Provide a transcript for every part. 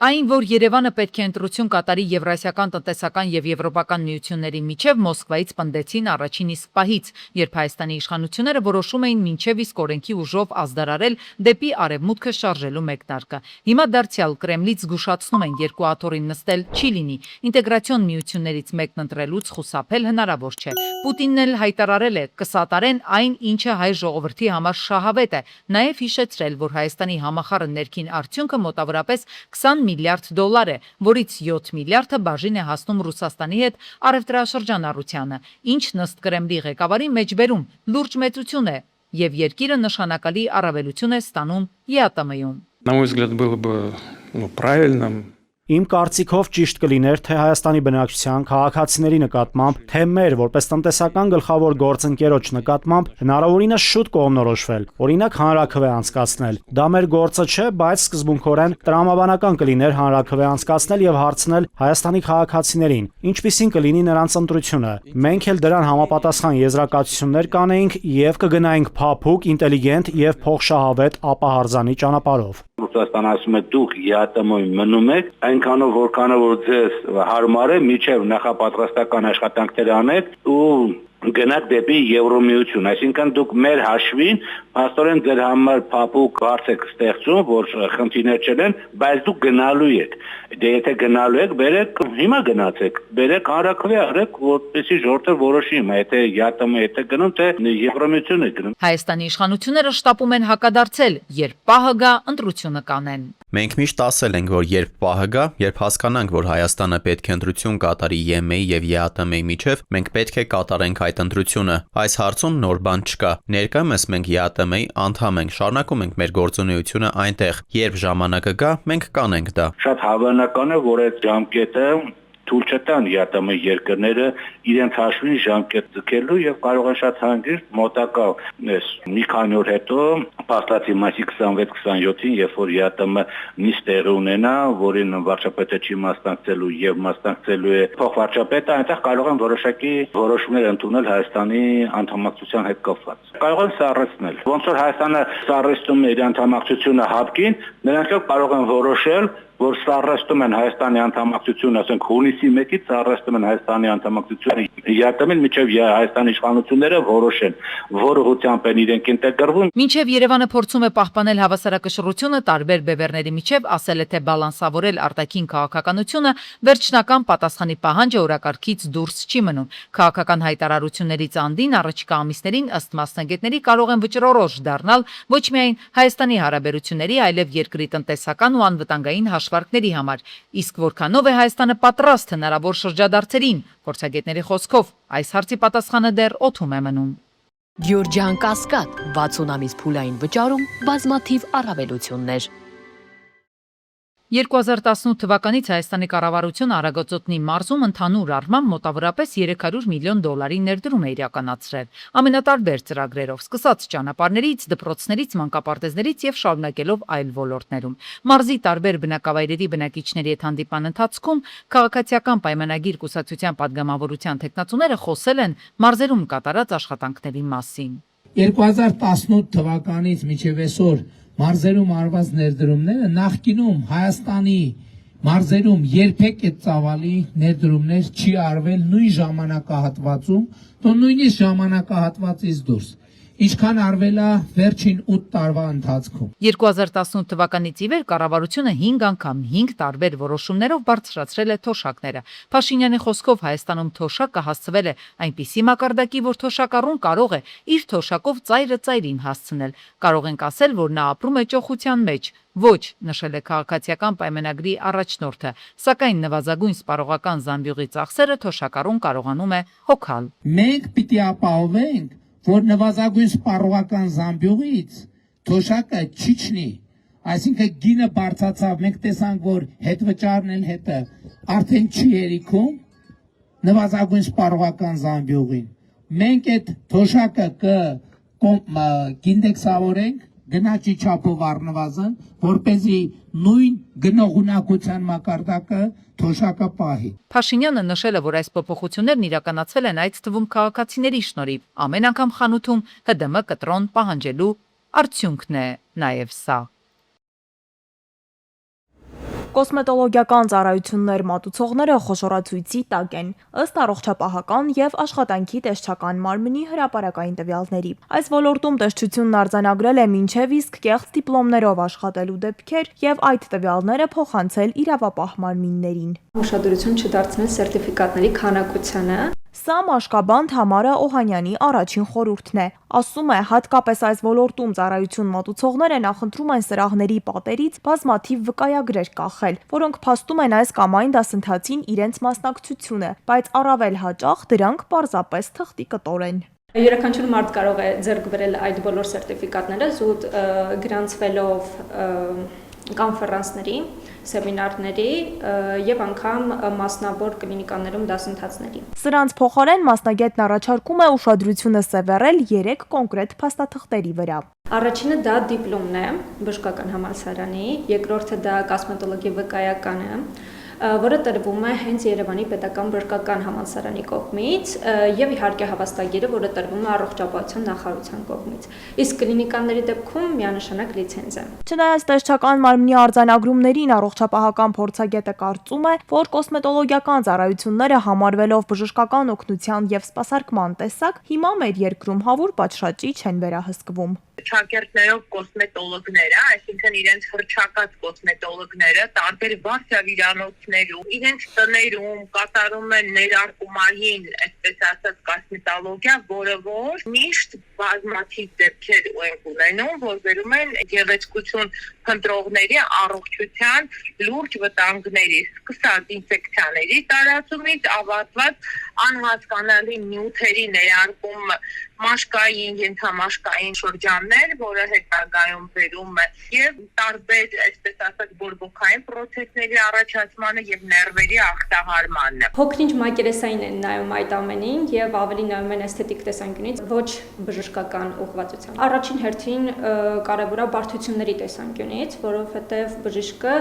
Այն, որ Երևանը պետք է ընտրություն կատարի Եվրասիական տնտեսական եւ եվրոպական միությունների միջև Մոսկվայից պնդեցին առաջին իսկ պահից, երբ Հայաստանի իշխանությունները որոշում էին մինչև իսկ օրենքի ուժով ազդարարել դեպի արևմուտքը շարժելու մեկնարկը։ Հիմա դարձյալ Կրեմլից զգուշացնում են երկու աթոռին նստել չի լինի։ Ինտեգրացիոն միություններից մեկն ընտրելուց խուսափել հնարավոր չէ։ Պուտինն էլ հայտարարել է կսատարեն այն, ինչը հայ ժողովրդի համար շահավետ է, նաև հիշեցրել, որ Հայաստանի համախառն ներքին արդյունքը մոտավորապես 20 միլիարդ դոլար է, որից 7 միլիարդը բաժին է հասնում Ռուսաստանի հետ առևտրաշրջանառությանը, ինչն ըստ Կրեմլի ղեկավարի մեջբերում լուրջ մեծություն է եւ երկիրը նշանակալի առավելություն է ստանում ԵԱՏՄ-ում։ На мой взгляд, было бы правильным. Իմ կարծիքով ճիշտ կլիներ թե Հայաստանի բնակչության քաղաքացիների նկատմամբ, թե մեր որպես տնտեսական գլխավոր գործընկերոջ նկատմամբ հնարավորինս շուտ կողմնորոշվել, օրինակ հանրաքվե անցկացնել։ Դա մեր գործը չէ, բայց սկզբունքորեն տրամաբանական կլիներ հանրաքվե անցկացնել եւ հարցնել Հայաստանի քաղաքացիներին, ինչպիսին կլինի նրանց ընտրությունը։ Մենք էլ դրան համապատասխան եզրակացություններ կանեինք եւ կգնայինք փափուկ, ինտելիգենտ եւ փոխշահավետ ապահարզանի ճանապարհով։ Ռուսաստանը ասում է դուք ԵԱՏՄ-ում մնում եք, այնքանով որքանով որ ձեզ հարմար է, միջև նախապատրաստական աշխատանքներ անեք ու գնաք դեպի Եվրոմիություն, այսինքն դուք մեր հաշվին փաստորեն ձեր համար փափուկ հարց եք ստեղծում, որ խնդիրներ չեն, բայց դուք գնալու եք։ Դե եթե գնալու եք, բերեք հիմա գնացեք, բերեք հանրաքվե արեք, որպեսզի ժողովուրդը որոշի, եթե ԵԱՏՄ եթե գնում, թե Եվրոմիություն է գնում։ Հայաստանի իշխանությունները շտապում են հակադարձել, երբ պահը գա, ընտրությունը կանեն։ Մենք միշտ ասել ենք, որ երբ պահը գա, երբ հասկանանք, որ Հայաստանը պետք է ընտրություն կատարի ԵՄ-ի եւ ԵԱՏՄ-ի միջև, մենք պետք է կատարենք այդ ընտրությունը։ Այս հարցում նոր բան չկա։ Ներկայումս մենք ԵԱՏՄ-ի անդամ ենք, շարունակում ենք մեր գործունեությունը այնտեղ։ Երբ ժամանակը գա, մենք կանենք դա։ Շատ հավանական է, որ այդ ժամկետը թույլ չտան ԵԱՏՄ երկրները իրենց հաշվին ժամկետ ձգելու եւ կարող են շատ հանգիստ մոտակա մի քանի օր հետո փաստացի մայիսի 26-27-ին, երբ որ ԵԱՏՄ նիստ տեղի ունենա, որին վարչապետը չի մասնակցելու եւ մասնակցելու է փոխվարչապետը, այնտեղ կարող են որոշակի որոշումներ ընդունել Հայաստանի անդամակցության հետ կապված։ Կարող են սառեցնել։ Ոնց որ Հայաստանը սառեցնում է իր անդամակցությունը ՀԱՊԿ-ին, նրանք կարող են որոշել, որ սառեցնում են Հայաստանի անդամակցությունը, ասենք հունիսի 1-ից սառեցնում են Հայաստանի անդամակցությունը ԵԱՏՄ-ին, մինչև Հայաստանի իշխանությունները որոշեն, որ ուղղությամբ են իրենք ինտեգրվում։ Մինչև Երևանը փորձում է պահպանել հավասարակշռությունը տարբեր բևեռների միջև, ասել է թե բալանսավորել արտաքին քաղաքականությունը, վերջնական պատասխանի պահանջը օրակարգից դուրս չի մնում։ Քաղաքական հայտարարություններից անդին առաջիկա ամիսներին ըստ մասնագետների կարող են վճռորոշ դառնալ ոչ միայն Հայաստանի հարաբերությունների, այլև երկրի տնտեսական ու անվտանգային հաշվարկների համար, իսկ որքանով է Հայաստանը պատրաստ հնարավոր շրջադարձերին, փորձագետների խոսքով այս հարցի պատասխանը դեռ օդում է մնում։ Գյորջյան Կասկադ 60 ամիս փուլային վճարում բազմաթիվ առավելություններ։ 2018 թվականից Հայաստանի կառավարությունը Արագածոտնի մարզում ընդհանուր առմամբ մոտավորապես 300 միլիոն դոլարի ներդրում է իրականացրել ամենատարբեր ծրագրերով, սկսած ճանապարհներից, դպրոցներից, մանկապարտեզներից եւ շարունակելով այլ ոլորտներում։ Մարզի տարբեր բնակավայրերի բնակիչների հետ հանդիպան ընթացքում քաղաքացիական պայմանագիր կուսակցության падգամավորության տեխնացուները խոսել են մարզերում կատարած աշխատանքների մասին։ 2018 թվականից մինչև այսօր մարզերում արված ներդրումները նախկինում Հայաստանի մարզերում երբեք այդ ծավալի ներդրումներ չի արվել նույն ժամանակահատվածում, դու նույնիսկ ժամանակահատվածից դուրս։ Ինչքան արվել է վերջին 8 տարվա ընթացքում։ 2018 թվականից ի վեր կառավարությունը 5 անգամ 5 տարբեր որոշումներով բարձրացրել է թոշակները։ Փաշինյանի խոսքով Հայաստանում թոշակը հասցվել է այնպիսի մակարդակի, որ թոշակառուն կարող է իր թոշակով ծայրը ծայրին հասցնել։ Կարող ենք ասել, որ նա ապրում է ճոխության մեջ։ Ոչ, նշել է քաղաքացիական պայմանագրի առաջնորդը, սակայն նվազագույն սպառողական զամբյուղի ծախսերը թոշակառուն կարողանում է հոգալ։ Մենք պիտի ապահովենք, որ նվազագույն սպառողական զամբյուղից թոշակը չիջնի, այսինքն գինը բարձրացավ, մենք տեսանք, որ հետվճարն էլ հետը արդեն չի երիքում նվազագույն սպառողական զամբյուղին։ Մենք այդ թոշակը կինդեքսավորենք գնաճի չափով առնվազն, որպեսզի նույն գնողունակության մակարդակը թոշակը պահի։ Փաշինյանը նշել է, որ այս փոփոխություններն իրականացվել են այդ թվում քաղաքացիների շնորհիվ։ Ամեն անգամ խանութում ՀԴՄ կտրոն պահանջելու արդյունքն է նաև սա։ կոսմետոլոգիական ծառայություններ մատուցողները խոշորացույցի տակ են, ըստ առողջապահական եւ աշխատանքի տեսչական մարմնի հրապարակային տվյալների։ Այս ոլորտում տեսչությունն արձանագրել է մինչև իսկ կեղծ դիպլոմներով աշխատելու դեպքեր եւ այդ տվյալները փոխանցել իրավապահ մարմիններին։ Ուշադրություն չդարձնել սերտիֆիկատների քանակությանը։ Սա մաշկաբան Թամարա Օհանյանի առաջին խորհուրդն է։ Ասում է, հատկապես այս ոլորտում ծառայություն մատուցողները նախընտրում են սրահների պատերից բազմաթիվ վկայագրեր կախել, որոնք փաստում են այս կամ այն դասընթացին իրենց մասնակցությունը, բայց առավել հաճախ դրանք պարզապես թղթի կտոր են։ Յուրաքանչյուր մարդ կարող է ձեռք բերել այդ բոլոր սերտիֆիկատները զուտ գրանցվելով կոնֆերանսների, սեմինարների եւ անգամ մասնավոր կլինիկաներում դասընթացների։ Սրանց փոխարեն մասնագետն առաջարկում է ուշադրությունը սևեռել 3 կոնկրետ փաստաթղթերի վրա։ Առաջինը դա դիպլոմն է բժշկական համալսարանի, երկրորդը դա կոսմետոլոգի վկայականը, որը տրվում է հենց Երևանի պետական բժշկական համալսարանի կողմից եւ իհարկե հավաստագիրը, որը տրվում է առողջապահության նախարարության կողմից։ Իսկ կլինիկաների դեպքում միանշանակ լիցենզիա։ Չնայած տեսչական մարմնի արձանագրումներին առողջապահական փորձագետը կարծում է, որ կոսմետոլոգիական ծառայությունները համարվելով բժշկական օգնության եւ սպասարկման տեսակ հիմա մեր երկրում հավուր պատշաճի չեն վերահսկվում։ Շակերտներով կոսմետոլոգները, այսինքն իրենց հռչակած կոսմետոլոգները տարբեր վարչավիրանոցներում, իրենց տներում կատարում են ներարկումային, այսպես ասած, կոսմետոլոգիա, որը որ միշտ բազմաթիվ դեպքեր ունենում, որ վերում են գեղեցկություն փնտրողների առողջության լուրջ վտանգների, սկսած ինֆեկցիաների տարածումից ավարտված անհասկանալի նյութերի ներարկում մաշկային, ենթամաշկային շրջաններ, որը հետագայում վերում է եւ տարբեր, այսպես ասած, բորբոքային պրոցեսների առաջացմանը եւ ներվերի ախտահարմանը։ Փոքրինչ մակերեսային են նայում այդ ամենին եւ ավելի նայում են էսթետիկ տեսանկյունից, ոչ բժշկական ուղղվածությամբ։ Առաջին հերթին կարեւոր է բարդությունների տեսանկյունից, որովհետեւ բժիշկը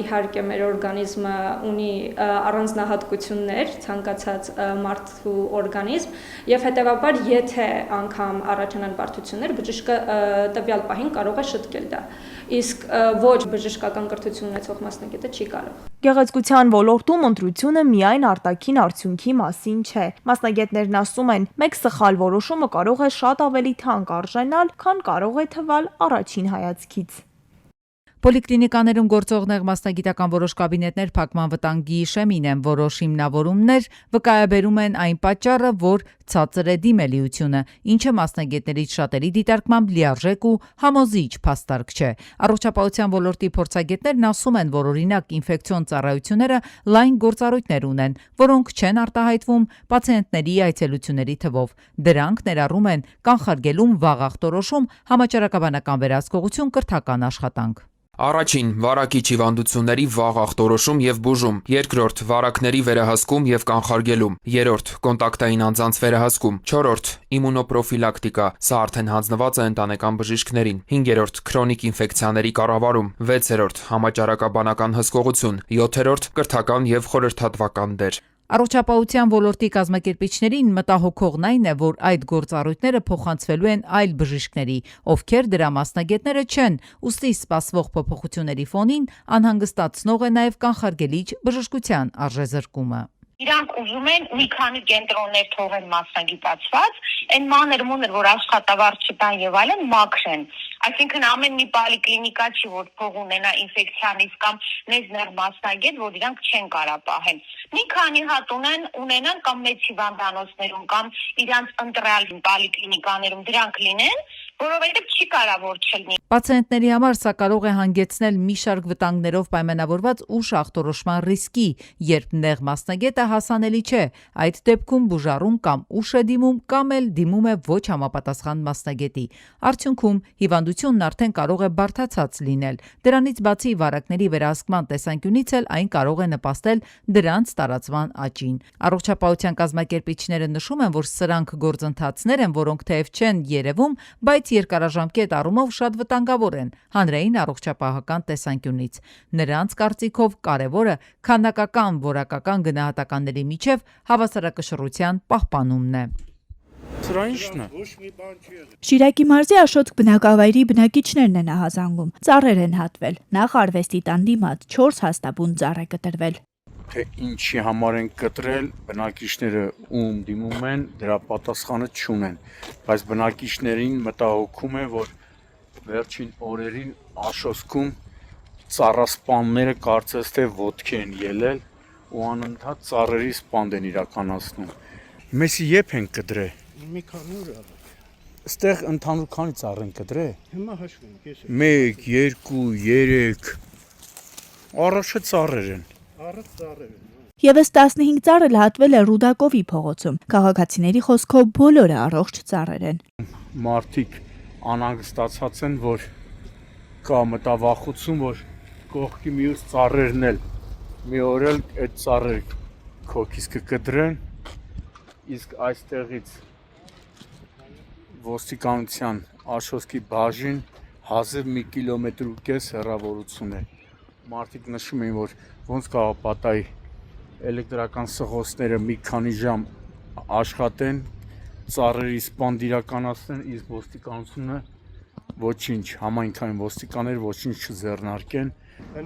իհարկե մեր օրգանիզմը ունի առանձնահատկություններ, ցանկացած մարդու օրգանիզմ եւ հետեւաբար եթե անգամ առաջանան բարդություններ, բժիշկը տվյալ պահին կարող է շտկել դա։ Իսկ ոչ բժշկական կրթություն ունեցող մասնագետը չի կարող։ Գեղեցկության ոլորտում ընտրությունը միայն արտաքին արդյունքի մասին չէ։ Մասնագետներն ասում են, մեկ սխալ որոշումը կարող է շատ ավելի թանկ արժանալ, քան կարող է թվալ առաջին հայացքից։ Պոլիկլինիկաներում գործող նեղ մասնագիտական որոշ կաբինետներ փակման վտանգի շեմին են, որոշ հիմնավորումներ վկայաբերում են այն պատճառը, որ ցածր է դիմելիությունը, ինչը մասնագետներից շատերի դիտարկմամբ լիարժեք ու համոզիչ փաստարկ չէ։ Առողջապահության ոլորտի փորձագետներն ասում են, որ օրինակ ինֆեկցիոն ծառայությունները լայն գործառույթներ ունեն, որոնք չեն արտահայտվում պացիենտների այցելությունների թվով։ Դրանք ներառում են կանխարգելում, վաղ ախտորոշում, համաճարակաբանական վերահսկողություն, կրթական աշխատանք։ Առաջին՝ վարակիչ հիվանդությունների վաղ ախտորոշում եւ բուժում, երկրորդ՝ վարակների վերահսկում եւ կանխարգելում, երրորդ՝ կոնտակտային անձանց վերահսկում, չորրորդ՝ իմունոպրոֆիլակտիկա, սա արդեն հանձնված է ընտանեկան բժիշկներին, հինգերորդ՝ քրոնիկ ինֆեկցիաների կառավարում, վեցերորդ՝ համաճարակաբանական հսկողություն, յոթերորդ՝ կրթական եւ խորհրդատվական դեր։ Առողջապահության ոլորտի կազմակերպիչներին մտահոգողն այն է, որ այդ գործառույթները փոխանցվելու են այլ բժիշկների, ովքեր դրա մասնագետները չեն, ուստի սպասվող փոփոխությունների ֆոնին անհանգստացնող է նաև կանխարգելիչ բժշկության արժեզրկումը։ Իրանք ուզում են մի քանի կենտրոններ թողեն մասնագիտացված, այն մանր-մունր, որ աշխատավարձ չտան եւ այլն, մաքրեն։ Այսինքն ամեն մի պոլիկլինիկա չի, որ փող ունենա ինֆեկցիանից կամ մեծ մասնագետ, որ իրանք չեն կարող պահեն։ Մի քանի հատ ունենան կամ մեծ հիվանդանոցներում կամ իրանք ընտրյալ պոլիկլինիկաներում դրանք լինեն, որովհետև չի կարող որ չլինի։ Պացիենտների համար սա կարող է հանգեցնել մի շարք վտանգներով պայմանավորված ուշ ախտորոշման ռիսկի, երբ նեղ մասնագետը հասանելի չէ, այդ դեպքում բուժառում կամ ուշ է դիմում կամ էլ դիմում է ոչ համապատասխան մասնագետի։ Արդյունքում հիվանդությունն արդեն կարող է բարդացած լինել։ Դրանից բացի վարակների վերահսկման տեսանկյունից էլ այն կարող է նպաստել դրանց տարածման աճին։ Առողջապահության կազմակերպիչները նշում են, որ սրանք գործընթացներ են, որոնք թեև չեն երևում, բայց երկարաժամկետ առումով շատ վտանգավոր են հանրային առողջապահական տեսանկյունից։ Նրանց կարծիքով կարևորը քանակական, որակական գնահատականների միջև հավասարակշռության պահպանումն է։ Սրա ի՞նչն է։ Շիրակի մարզի Աշոտք բնակավայրի բնակիչներն են ահազանգում։ Ծառեր են հատվել։ Նախ արվեստի տան դիմաց 4 հաստաբուն ծառ է կտրվել։ Թե ինչի համար են կտրել, բնակիչները ում դիմում են, դրա պատասխանը չունեն, բայց բնակիչներին մտահոգում է, որ վերջին օրերին Աշոտքում ծառասպանները կարծես թե ոտքի են ելել ու անընդհատ ծառերի սպանդ են իրականացնում։ Մեզ եփ են կդրել։ Մի քանի օր է։ Այստեղ ընդհանուր քանի ծառ են կդրել։ Հիմա հաշվում եմ, 1, 2, 3 Առաջը ծառեր են։ Առած ծառեր են։ Եվս 15 ծառ էլ հատվել է Ռուդակովի փողոցում։ Քաղաքացիների խոսքով բոլորը առողջ ծառեր են։ Մարդիկ անհանգստացած են, որ կա մտավախություն, որ կողքի մյուս ծառերն էլ մի օր էլ այդ ծառերը քոքից կկտրեն, իսկ այստեղից ոստիկանության Աշոտքի բաժին հազիվ 1 կիլոմետր ու կես հեռավորություն է։ Մարդիկ նշում են, որ ոնց կարող պատահի էլեկտրական սղոցները մի քանի ժամ աշխատեն, ծառերի սպանդ իրականացնեն, իսկ ոստիկանությունը ոչինչ, համայնքային ոստիկաններ ոչինչ չձեռնարկեն։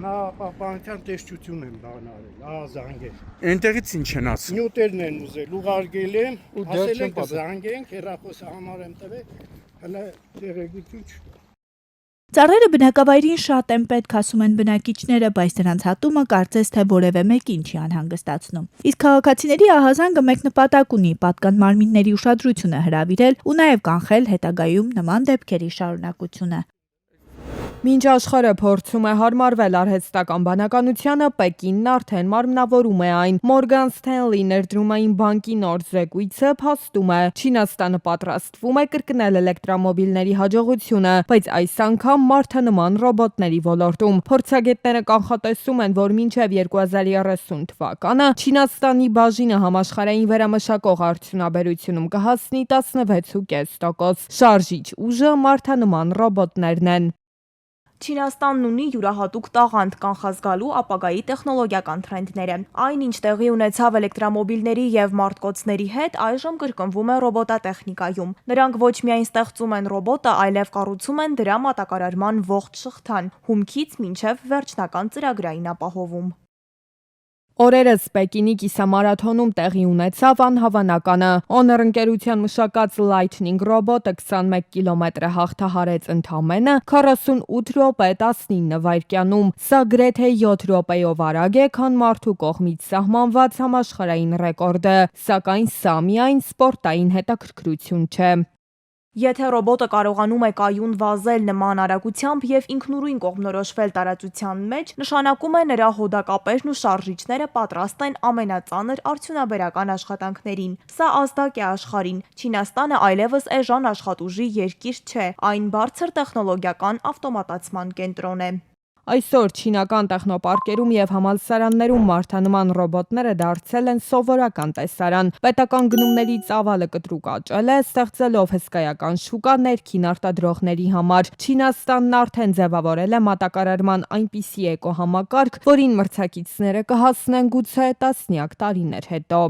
Նա պահպանության տեսչություն են բանարել, զանգել։ Այնտեղից ինչ են ասում։ Նյութերն են ուզել, ուղարկել եմ, ասել են կզանգենք, հեռախոսը համար եմ տվել, հələ տեղեկություն չկա։ Ծառերը բնակավայրին շատ են պետք, ասում են բնակիչները, բայց դրանց հատումը կարծես թե որևէ մեկին չի անհանգստացնում։ Իսկ քաղաքացիների ահազանգը մեկ նպատակ ունի՝ պատկան մարմինների ուշադրությունը հրավիրել ու նաև կանխել հետագայում նման դեպքերի շարունակությունը։ Մինչ աշխարհը փորձում է հարմարվել արհեստական բանականությանը, Պեկինն արդեն մարմնավորում է այն։ Մորգան Սթենլի ներդրումային բանկի նոր զեկույցը փաստում է, Չինաստանը պատրաստվում է կրկնել էլեկտրամոբիլների հաջողությունը, բայց այս անգամ մարդանման ռոբոտների ոլորտում։ Փորձագետները կանխատեսում են, որ մինչև 2030 թվականը Չինաստանի բաժինը համաշխարհային վերամշակող արդյունաբերությունում կհասնի 16.5%։ Շարժիչ ուժը մարդանման ռոբոտներն են։ Չինաստանն ունի յուրահատուկ տաղանդ կանխազգալու ապագայի տեխնոլոգիական թրենդները։ Այն, ինչ տեղի ունեցավ էլեկտրամոբիլների եւ մարդկոցների հետ, այժմ կրկնվում է ռոբոտատեխնիկայում։ Նրանք ոչ միայն ստեղծում են ռոբոտը, այլև կառուցում են դրա մատակարարման ողջ շղթան՝ հումքից մինչև վերջնական ծրագրային ապահովում։ Օրերս Պեկինի կիսամարաթոնում տեղի ունեցավ անհավանականը։ Honor ընկերության մշակած Lightning ռոբոտը 21 կիլոմետրը հաղթահարեց ընդամենը 48 րոպե 19 վայրկյանում։ Սա գրեթե 7 րոպեով արագ է, քան մարդու կողմից սահմանված համաշխարհային ռեկորդը, սակայն սա միայն սպորտային հետաքրքրություն չէ։ Եթե ռոբոտը կարողանում է կայուն վազել նման արագությամբ եւ ինքնուրույն կողմնորոշվել տարածության մեջ, նշանակում է նրա հոդակապերն ու շարժիչները պատրաստ են ամենածանր արդյունաբերական աշխատանքներին։ Սա ազդակ է աշխարհին։ Չինաստանը այլևս էժան աշխատուժի երկիր չէ, այն բարձր տեխնոլոգիական ավտոմատացման կենտրոն է։ Այսօր չինական տեխնոպարկերում եւ համալսարաններում մարդանման ռոբոտները դարձել են սովորական տեսարան։ Պետական գնումների ծավալը կտրուկ աճել է, ստեղծելով հսկայական շուկա ներքին արտադրողների համար։ Չինաստանն արդեն ձևավորել է մատակարարման այնպիսի էկոհամակարգ, որին մրցակիցները կհասնեն գուցե տասնյակ տարիներ հետո։